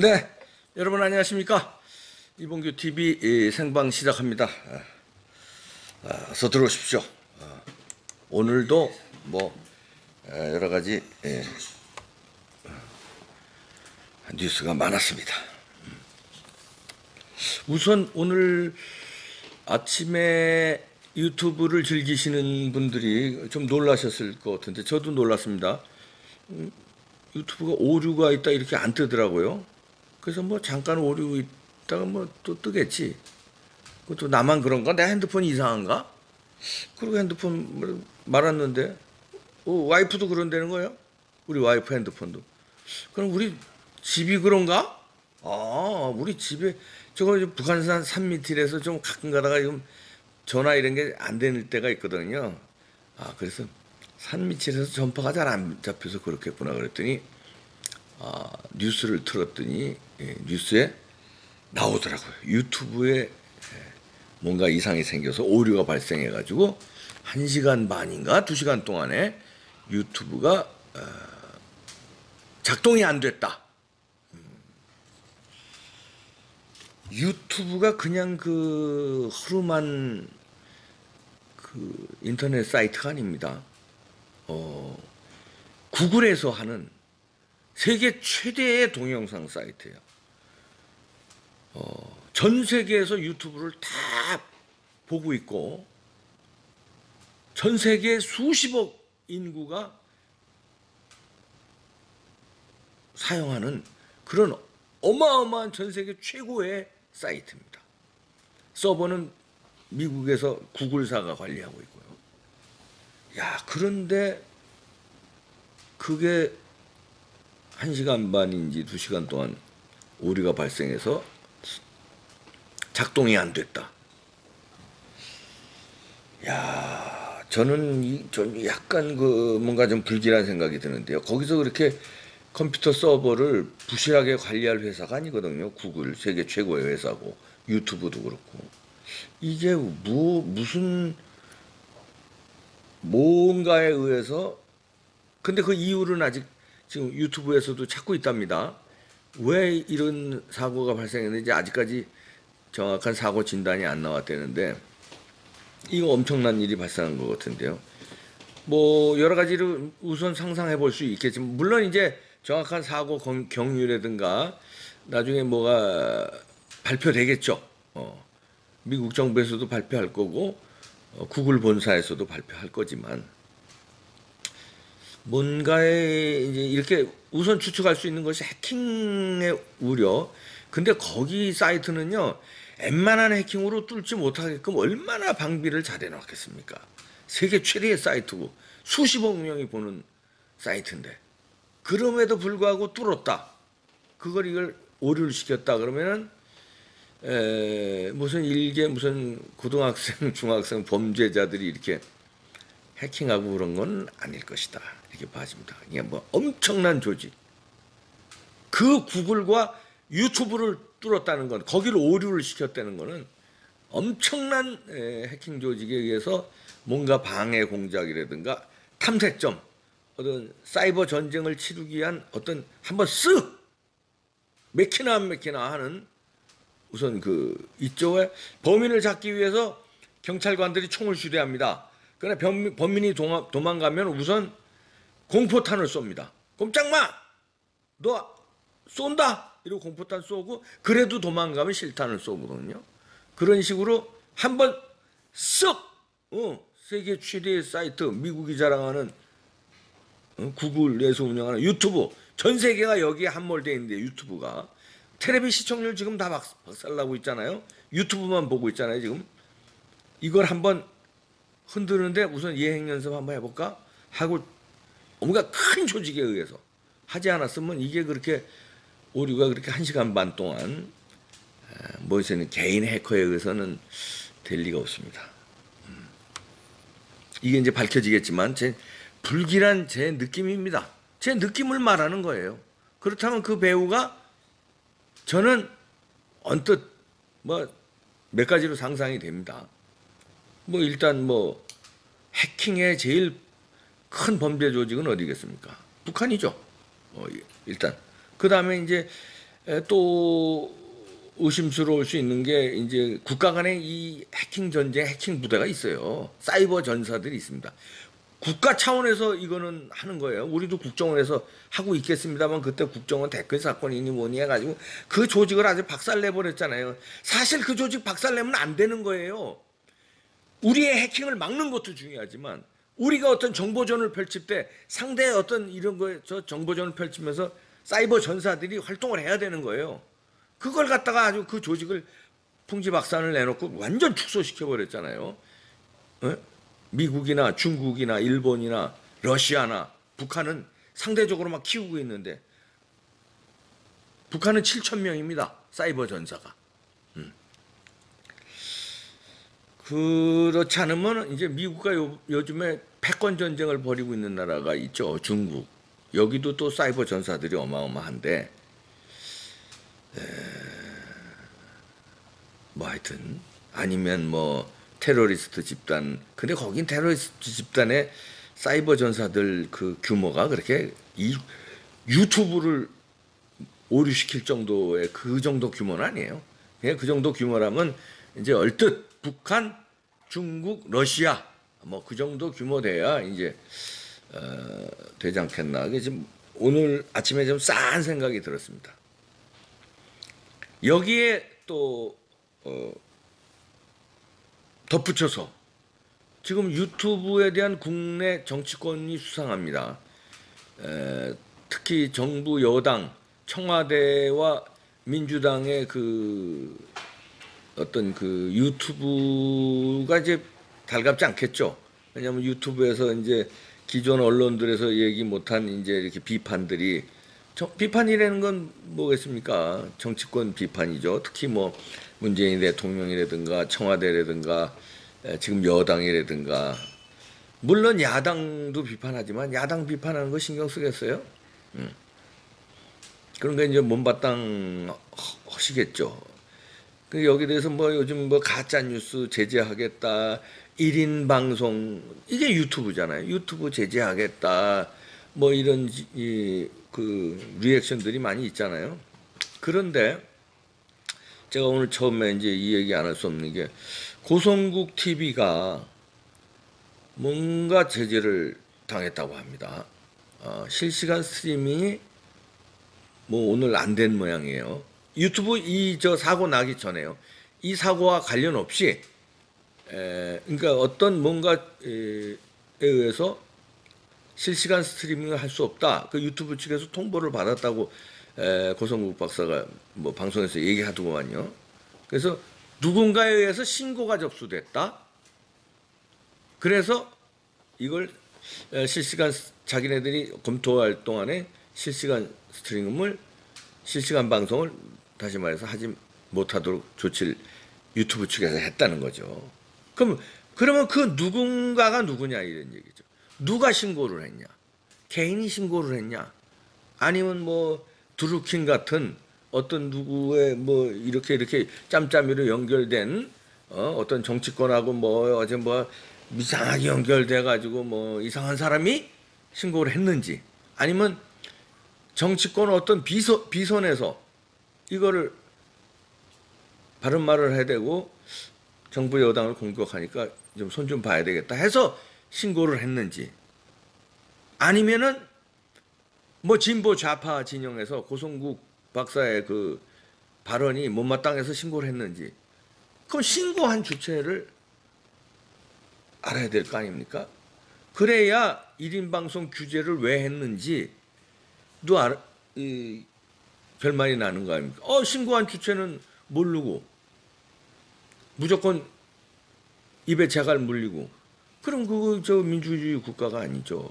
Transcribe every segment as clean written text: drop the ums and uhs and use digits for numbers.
네, 여러분 안녕하십니까? 이봉규 TV 생방 시작합니다. 어서 들어오십시오. 오늘도 여러 가지 뉴스가 많았습니다. 우선 오늘 아침에 유튜브를 즐기시는 분들이 좀 놀라셨을 것 같은데 저도 놀랐습니다. 유튜브가 오류가 있다 이렇게 안 뜨더라고요. 그래서 잠깐 오류 있다가 또 뜨겠지. 그것도 나만 그런가? 내 핸드폰이 이상한가? 그리고 핸드폰 말았는데 와이프도 그런다는 거예요? 우리 와이프 핸드폰도. 그럼 우리 집이 그런가? 우리 집에 저거 북한산 산미틸에서 좀 가끔 가다가 좀 전화 이런 게 안 되는 때가 있거든요. 그래서 산미틸에서 전파가 잘 안 잡혀서 그렇겠구나 그랬더니 뉴스를 틀었더니 뉴스에 나오더라고요. 유튜브에 뭔가 이상이 생겨서 오류가 발생해가지고 1시간 반인가 2시간 동안에 유튜브가 작동이 안 됐다. 유튜브가 그냥 그 허름한 그 인터넷 사이트가 아닙니다. 구글에서 하는 세계 최대의 동영상 사이트예요. 전 세계에서 유튜브를 다 보고 있고 전 세계 수십억 인구가 사용하는 그런 어마어마한 전 세계 최고의 사이트입니다. 서버는 미국에서 구글사가 관리하고 있고요. 그런데 그게 1시간 반인지 2시간 동안 오류가 발생해서 작동이 안 됐다. 저는 약간 뭔가 좀 불길한 생각이 드는데요. 거기서 그렇게 컴퓨터 서버를 부실하게 관리할 회사가 아니거든요. 구글 세계 최고의 회사고 유튜브도 그렇고 이게 무슨 뭔가에 의해서 근데 그 이유는 아직 지금 유튜브에서도 찾고 있답니다. 왜 이런 사고가 발생했는지 아직까지 정확한 사고 진단이 안 나왔다는데 이거 엄청난 일이 발생한 것 같은데요. 여러 가지로 우선 상상해 볼 수 있겠지만 물론 이제 정확한 사고 경위라든가 나중에 뭐가 발표되겠죠. 미국 정부에서도 발표할 거고 구글 본사에서도 발표할 거지만 뭔가에 이제 이렇게 우선 추측할 수 있는 것이 해킹의 우려. 근데 거기 사이트는요, 웬만한 해킹으로 뚫지 못하게끔 얼마나 방비를 잘 해놨겠습니까? 세계 최대의 사이트고 수십억 명이 보는 사이트인데 그럼에도 불구하고 뚫었다. 이걸 오류를 시켰다 그러면은 무슨 고등학생, 중학생 범죄자들이 이렇게 해킹하고 그런 건 아닐 것이다. 이렇게 봐집니다. 이게 엄청난 조직. 그 구글과 유튜브를 뚫었다는 건, 거기를 오류를 시켰다는 거는 엄청난 해킹 조직에 의해서 뭔가 방해 공작이라든가 탐색점, 어떤 사이버 전쟁을 치르기 위한 어떤 한번 쓱 맥히나 안 맥히나 하는 우선 이쪽에 범인을 잡기 위해서 경찰관들이 총을 휴대합니다. 그러나 범인이 도망가면 우선 공포탄을 쏩니다. 꼼짝마! 너 쏜다! 이러고 공포탄 쏘고 그래도 도망가면 실탄을 쏘거든요. 그런 식으로 한번 쓱! 세계 최대의 사이트, 미국이 자랑하는 구글에서 운영하는 유튜브, 전 세계가 여기에 함몰되어 있는데 유튜브가 텔레비 시청률 지금 다 박살나고 있잖아요. 유튜브만 보고 있잖아요 지금. 이걸 한번 흔드는데 우선 예행 연습 한번 해볼까? 하고 뭔가 큰 조직에 의해서 하지 않았으면 이게 그렇게 오류가 그렇게 1시간 반 동안 무슨 개인 해커에 의해서는 될 리가 없습니다. 이게 이제 밝혀지겠지만 불길한 제 느낌입니다. 제 느낌을 말하는 거예요. 그렇다면 그 배우가 저는 언뜻 몇 가지로 상상이 됩니다. 일단 해킹의 제일 큰 범죄 조직은 어디겠습니까? 북한이죠. 일단 그 다음에 이제 또 의심스러울 수 있는 게 이제 국가 간에 이 해킹 전쟁, 해킹 부대가 있어요. 사이버 전사들이 있습니다. 국가 차원에서 이거는 하는 거예요. 우리도 국정원에서 하고 있겠습니다만 그때 국정원 댓글 사건이니 뭐니 해가지고 그 조직을 아주 박살내버렸잖아요. 사실 그 조직 박살내면 안 되는 거예요. 우리의 해킹을 막는 것도 중요하지만 우리가 어떤 정보전을 펼칠 때 상대의 어떤 이런 거에서 정보전을 펼치면서 사이버 전사들이 활동을 해야 되는 거예요. 그걸 갖다가 아주 그 조직을 풍지박산을 내놓고 완전 축소시켜버렸잖아요. 미국이나 중국이나 일본이나 러시아나 북한은 상대적으로 막 키우고 있는데 북한은 7,000명입니다. 사이버 전사가. 그렇지 않으면 이제 미국과 요즘에 패권 전쟁을 벌이고 있는 나라가 있죠. 중국. 여기도 또 사이버 전사들이 어마어마한데 뭐 하여튼 아니면 뭐 테러리스트 집단. 근데 거긴 테러리스트 집단의 사이버 전사들 그 규모가 그렇게 유튜브를 오류시킬 정도의 그 정도 규모는 아니에요. 그 정도 규모라면 이제 얼뜻 북한, 중국, 러시아 뭐 그 정도 규모 돼야 이제 되지 않겠나. 그게 지금 오늘 아침에 좀 싼 생각이 들었습니다. 여기에 또 덧붙여서 지금 유튜브에 대한 국내 정치권이 수상합니다. 특히 정부 여당 청와대와 민주당의 그 어떤 그 유튜브가 이제 달갑지 않겠죠. 왜냐하면 유튜브에서 이제 기존 언론들에서 얘기 못한 이제 이렇게 비판들이 비판이라는 건 뭐겠습니까? 정치권 비판이죠. 특히 뭐 문재인 대통령이라든가 청와대라든가 지금 여당이라든가 물론 야당도 비판하지만 야당 비판하는 거 신경 쓰겠어요? 그런 거 이제 못마땅 하시겠죠. 여기 대해서 뭐 요즘 뭐 가짜 뉴스 제재하겠다, 1인 방송 이게 유튜브잖아요. 유튜브 제재하겠다, 뭐 이런 그 리액션들이 많이 있잖아요. 그런데 제가 오늘 처음에 이제 이 얘기 안 할 수 없는 게 고성국 TV가 뭔가 제재를 당했다고 합니다. 실시간 스트리밍이 뭐 오늘 안 된 모양이에요. 유튜브 저 사고 나기 전에요. 이 사고와 관련 없이 그러니까 어떤 뭔가에 의해서 실시간 스트리밍을 할 수 없다. 그 유튜브 측에서 통보를 받았다고 고성국 박사가 뭐 방송에서 얘기하더구만요. 그래서 누군가에 의해서 신고가 접수됐다. 그래서 이걸 실시간 자기네들이 검토할 동안에 실시간 스트리밍을 실시간 방송을 다시 말해서 하지 못하도록 조치를 유튜브 측에서 했다는 거죠. 그러면 그 누군가가 누구냐 이런 얘기죠. 누가 신고를 했냐? 개인이 신고를 했냐? 아니면 뭐 드루킹 같은 어떤 누구의 뭐 이렇게 짬짬이로 연결된 어떤 정치권하고 뭐 어제 뭐 이상하게 연결돼 가지고 뭐 이상한 사람이 신고를 했는지 아니면 정치권 어떤 비선에서 이거를 바른 말을 해대고 정부 여당을 공격하니까 좀 손 좀 봐야 되겠다 해서 신고를 했는지 아니면은 뭐 진보 좌파 진영에서 고성국 박사의 그 발언이 못마땅해서 신고를 했는지 그럼 신고한 주체를 알아야 될 거 아닙니까? 그래야 1인 방송 규제를 왜 했는지도 결말이 나는 거 아닙니까? 신고한 주체는 모르고 무조건 입에 재갈 물리고 그럼 그거 저 민주주의 국가가 아니죠.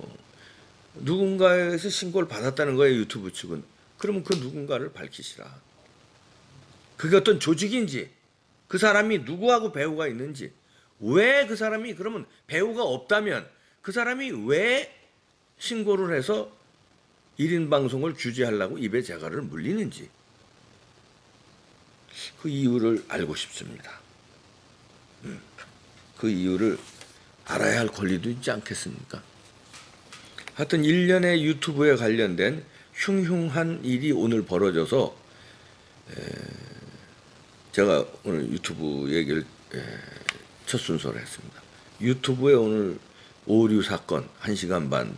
누군가에서 신고를 받았다는 거예요. 유튜브 측은. 그러면 그 누군가를 밝히시라. 그게 어떤 조직인지 그 사람이 누구하고 배우가 있는지 왜 그 사람이 그러면 배우가 없다면 그 사람이 왜 신고를 해서 1인 방송을 규제하려고 입에 재갈을 물리는지 그 이유를 알고 싶습니다. 그 이유를 알아야 할 권리도 있지 않겠습니까? 하여튼 일련의 유튜브에 관련된 흉흉한 일이 오늘 벌어져서 제가 오늘 유튜브 얘기를 첫 순서로 했습니다. 유튜브에 오늘 오류 사건 1시간 반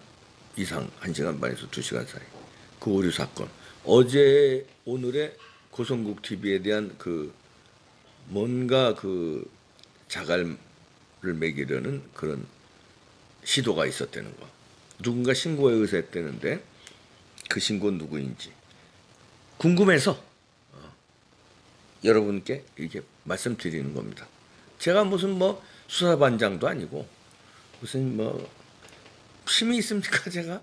이상, 1시간 반에서 2시간 사이 그 오류 사건, 어제 오늘의 고성국 TV에 대한 그 뭔가 그 자갈을 매기려는 그런 시도가 있었다는 거. 누군가 신고에 의뢰했다는데 그 신고는 누구인지 궁금해서 여러분께 이렇게 말씀드리는 겁니다. 제가 무슨 뭐 수사반장도 아니고 무슨 뭐 힘이 있습니까? 제가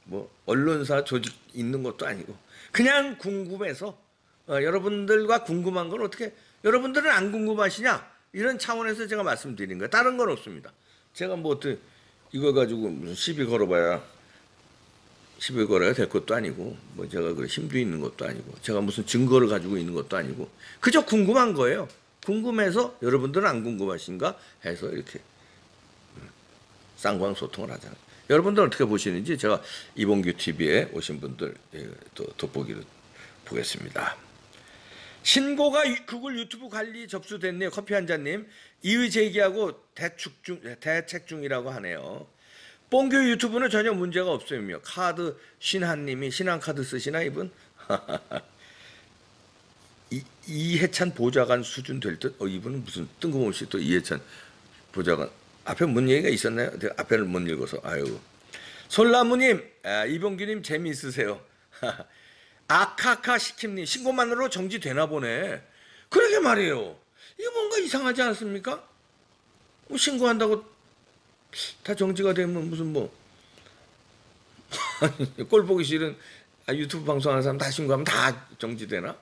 뭐 언론사 조직 있는 것도 아니고 그냥 궁금해서 여러분들과 궁금한 건 어떻게 여러분들은 안 궁금하시냐 이런 차원에서 제가 말씀드린 거예요. 다른 건 없습니다. 제가 뭐 어떻게 이거 가지고 무슨 시비 걸어봐야 시비 걸어야 될 것도 아니고 뭐 제가 그 힘도 있는 것도 아니고 제가 무슨 증거를 가지고 있는 것도 아니고 그저 궁금한 거예요. 궁금해서 여러분들은 안 궁금하신가 해서 이렇게 쌍방소통을 하잖아요. 여러분들 어떻게 보시는지 제가 이봉규 TV에 오신 분들 또 돋보기로 보겠습니다. 신고가 구글 유튜브 관리 접수됐네요. 커피 한 잔님. 이의 제기하고 대책 중이라고 하네요. 뽕규 유튜브는 전혀 문제가 없으며 카드 신한님이 신한카드 쓰시나 이분? 이해찬 보좌관 수준 될 듯? 이분은 무슨 뜬금없이 또 이해찬 보좌관 앞에 뭔 얘기가 있었나요? 내가 앞에를 못 읽어서 아유. 솔나무님, 이봉규님 재미있으세요. 아카카 시킴님 신고만으로 정지되나 보네. 그러게 말이에요. 이거 뭔가 이상하지 않습니까? 뭐 신고한다고 다 정지가 되면 무슨 뭐 꼴 보기 싫은 유튜브 방송하는 사람 다 신고하면 다 정지되나?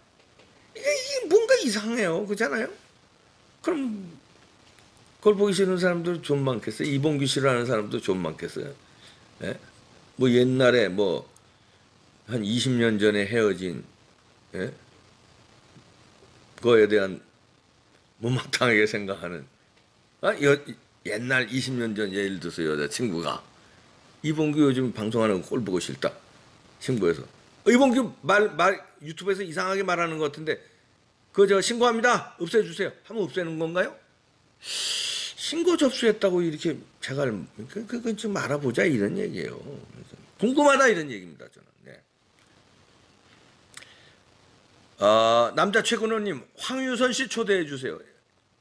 이게 뭔가 이상해요. 그렇잖아요? 그럼 꼴 보기 싫은 사람도 좀 많겠어요. 이봉규 싫어하는 사람도 좀 많겠어요. 예? 뭐 옛날에 뭐 한 20년 전에 헤어진 그거에 대한 못마땅하게 생각하는 옛날 20년 전 예를 들어서 여자친구가 이봉규 요즘 방송하는 거 꼴 보고 싫다 신고해서 이봉규 말 유튜브에서 이상하게 말하는 것 같은데 그거 저 신고합니다 없애주세요 하면 없애는 건가요? 신고 접수했다고 이렇게 제가 그건 좀 알아보자 이런 얘기예요. 궁금하다 이런 얘기입니다 저는. 네. 남자 최근호님 황유선 씨 초대해 주세요.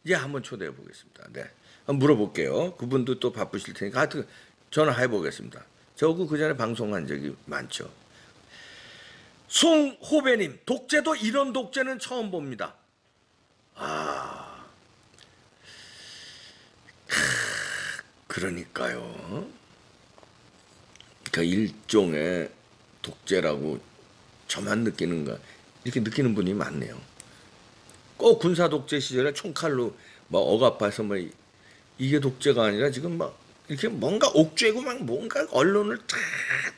예, 한번 초대해 보겠습니다. 네, 한번 물어볼게요. 그분도 또 바쁘실 테니까 하여튼 전화해 보겠습니다. 저하고 그 전에 방송한 적이 많죠. 송호배님 독재도 이런 독재는 처음 봅니다. 그러니까요. 그러니까 일종의 독재라고 저만 느끼는가 이렇게 느끼는 분이 많네요. 꼭 군사 독재 시절에 총칼로 막 억압해서 뭐 이게 독재가 아니라 지금 막 이렇게 뭔가 옥죄고 막 뭔가 언론을 쫙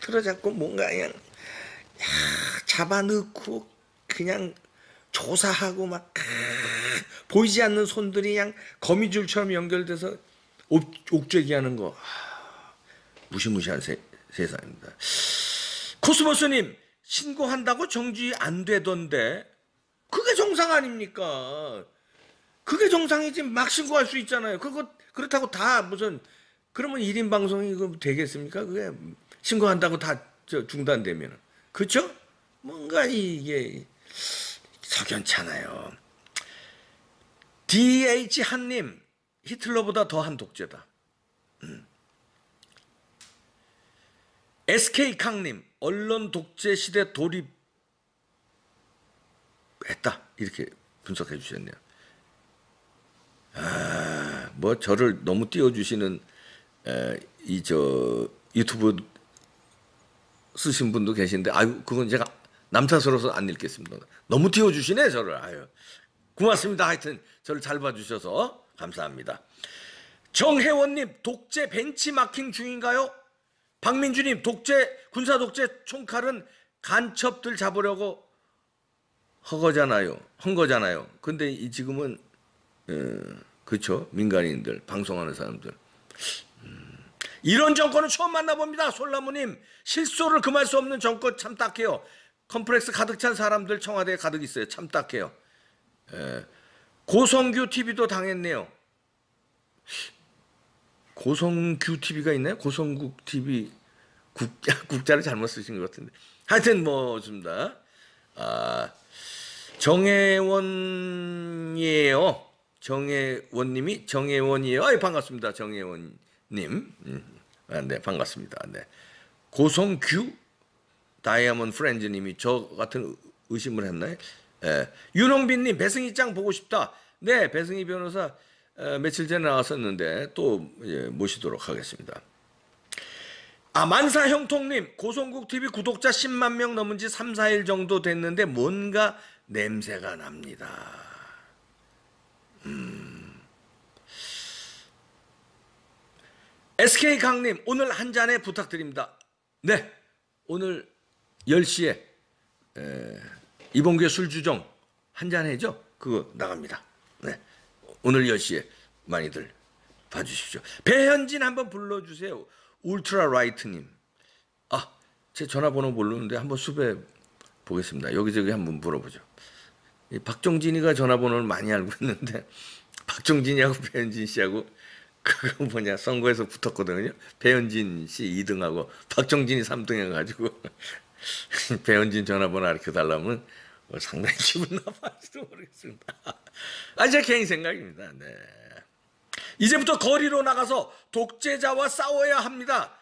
틀어잡고 뭔가 그냥 잡아넣고 그냥 조사하고 막 보이지 않는 손들이 그냥 거미줄처럼 연결돼서 옥죄기 하는 거 무시무시한 세상입니다. 코스모스님 신고한다고 정지 안 되던데 그게 정상 아닙니까? 그게 정상이지 막 신고할 수 있잖아요. 그렇다고 다 무슨 그러면 1인 방송이 이거 되겠습니까? 그게 신고한다고 다 중단되면 그렇죠? 뭔가 이게 석연찮아요. DH 한님 히틀러보다 더한 독재다. SK 강님 언론 독재 시대 돌입했다 이렇게 분석해 주셨네요. 뭐 저를 너무 띄워주시는 유튜브 쓰신 분도 계신데 아유 그건 제가 남탓스러워서 안 읽겠습니다. 너무 띄워주시네 저를. 아유 고맙습니다. 하여튼 저를 잘 봐주셔서 감사합니다. 정혜원님 독재 벤치마킹 중인가요? 박민주님 군사 독재 총칼은 간첩들 잡으려고 한 거잖아요. 근데 지금은 그렇죠 민간인들 방송하는 사람들 이런 정권은 처음 만나봅니다. 솔나무님 실소를 금할 수 없는 정권 참 딱해요. 컴플렉스 가득 찬 사람들 청와대에 가득 있어요. 참 딱해요. 고성규 TV도 당했네요. 고성규 TV가 있나요? 고성국 TV 국자를 잘못 쓰신 것 같은데. 하여튼 뭐 좋습니다. 정혜원이에요. 정혜원님이 정혜원이에요. 아이 반갑습니다. 정혜원님. 네 반갑습니다. 네. 고성규 다이아몬드 프렌즈님이 저 같은 의심을 했나요? 윤홍빈님 배승희짱 보고 싶다. 네 배승희 변호사 며칠 전에 나왔었는데 또 모시도록 하겠습니다. 만사형통님 고성국TV 구독자 10만 명 넘은 지 3, 4일 정도 됐는데 뭔가 냄새가 납니다. SK강님 오늘 한 잔에 부탁드립니다. 네 오늘 10시에 이봉규의 술주정 한 잔 해죠? 그거 나갑니다. 네 오늘 10시에 많이들 봐주십시오. 배현진 한번 불러주세요. 울트라 라이트님. 제 전화번호 모르는데 한번 수배 보겠습니다. 여기저기 한번 물어보죠. 박정진이가 전화번호를 많이 알고 있는데 박정진이하고 배현진 씨하고 그거 뭐냐 선거에서 붙었거든요. 배현진 씨 2등하고 박정진이 3등 해가지고 배현진 전화번호 가르쳐 달라면 상당히 기분 나빠할지도 모르겠습니다. 제 개인 생각입니다. 네. 이제부터 거리로 나가서 독재자와 싸워야 합니다.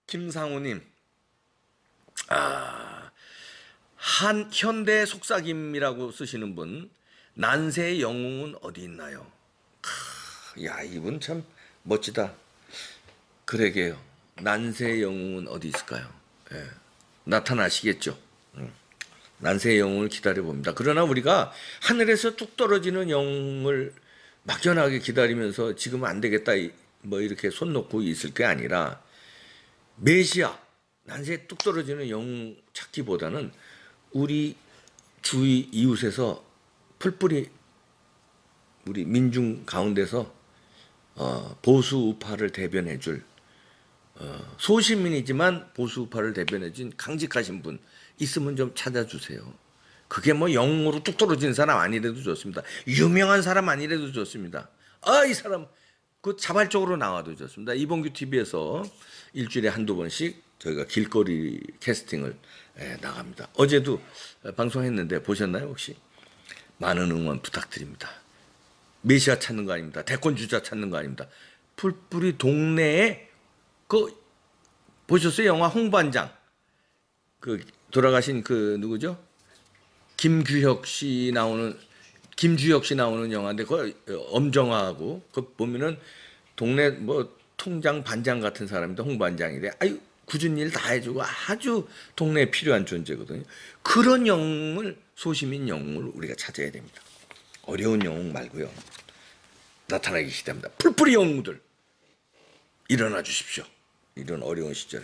김상우님. 현대 속삭임이라고 쓰시는 분. 난세의 영웅은 어디 있나요? 야 이분 참 멋지다. 그러게요. 난세의 영웅은 어디 있을까요? 나타나시겠죠. 난세의 영웅을 기다려봅니다. 그러나 우리가 하늘에서 뚝 떨어지는 영웅을 막연하게 기다리면서 지금 안 되겠다 뭐 이렇게 손 놓고 있을 게 아니라 메시아 난세에 뚝 떨어지는 영웅 찾기보다는 우리 주위 이웃에서 풀뿌리 우리 민중 가운데서 보수 우파를 대변해 줄 소시민이지만 보수 우파를 대변해 준 강직하신 분 있으면 좀 찾아주세요. 그게 뭐 영웅으로 뚝 떨어지는 사람 아니래도 좋습니다. 유명한 사람 아니래도 좋습니다. 이 사람 그 자발적으로 나와도 좋습니다. 이봉규 TV에서 일주일에 한두 번씩 저희가 길거리 캐스팅을 나갑니다. 어제도 방송했는데 보셨나요 혹시? 많은 응원 부탁드립니다. 메시아 찾는 거 아닙니다. 대권 주자 찾는 거 아닙니다. 풀뿌리 동네에 보셨어요? 영화 홍반장 돌아가신 누구죠? 김주혁 씨 나오는 영화인데 엄정화하고 보면은 동네 뭐 통장 반장 같은 사람인데 홍반장이래. 굳은 일 다 해주고 아주 동네에 필요한 존재거든요. 그런 영웅을 소시민 영웅을 우리가 찾아야 됩니다. 어려운 영웅 말고요. 나타나기 시대입니다. 풀뿌리 영웅들 일어나 주십시오. 이런 어려운 시절.